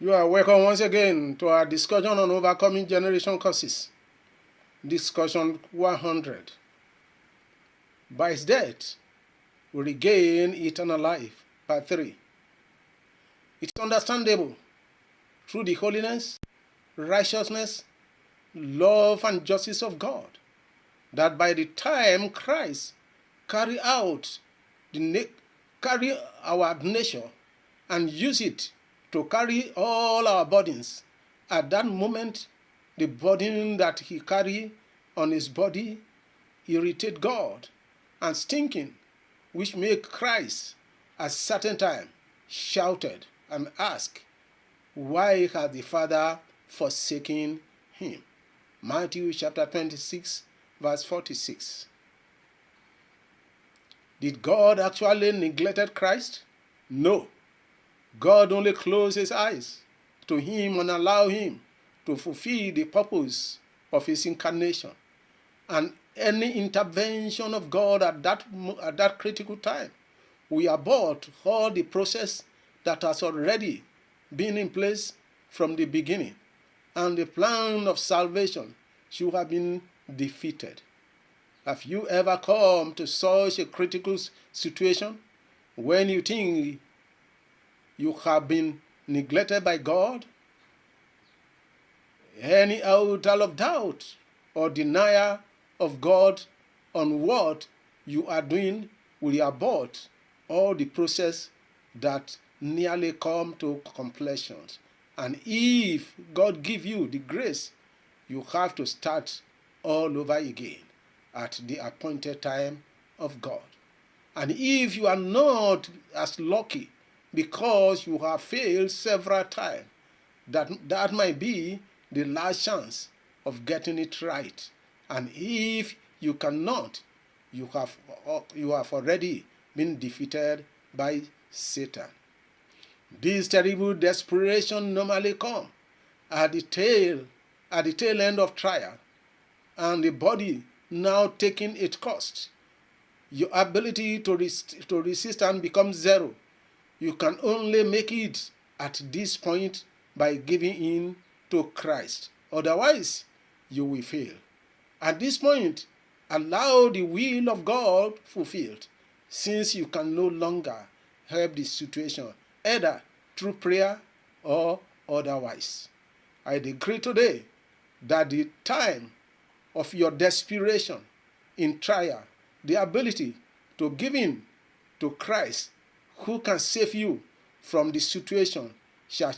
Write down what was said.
You are welcome once again to our discussion on overcoming generation curses. Discussion 100. By his death, we regain eternal life. Part 3. It's understandable through the holiness, righteousness, love, and justice of God that by the time Christ carry our nature and use it to carry all our burdens, at that moment the burden that he carry on his body irritate God and stinking, which make Christ at certain time shouted and asked, why has the Father forsaken him? Matthew chapter 26 verse 46. Did God actually neglect Christ? No. God only closed his eyes to him and allowed him to fulfill the purpose of his incarnation. And any intervention of God at that critical time will abort all the process that has already been in place from the beginning, and the plan of salvation should have been defeated. Have you ever come to such a critical situation when you think you have been neglected by God? Any out of doubt or denial of God on what you are doing will abort all the process that nearly come to completion. And if God give you the grace, you have to start all over again at the appointed time of God. And if you are not as lucky because you have failed several times, that might be the last chance of getting it right. And if you cannot, you have already been defeated by Satan. This terrible desperation normally comes at the tail end of trial, and the body now taking its cost. Your ability to resist and become zero. You can only make it at this point by giving in to Christ. Otherwise, you will fail. At this point, allow the will of God fulfilled, since you can no longer help the situation, either through prayer or otherwise. I decree today that the time of your desperation in trial, the ability to give in to Christ, who can save you from the situation, shall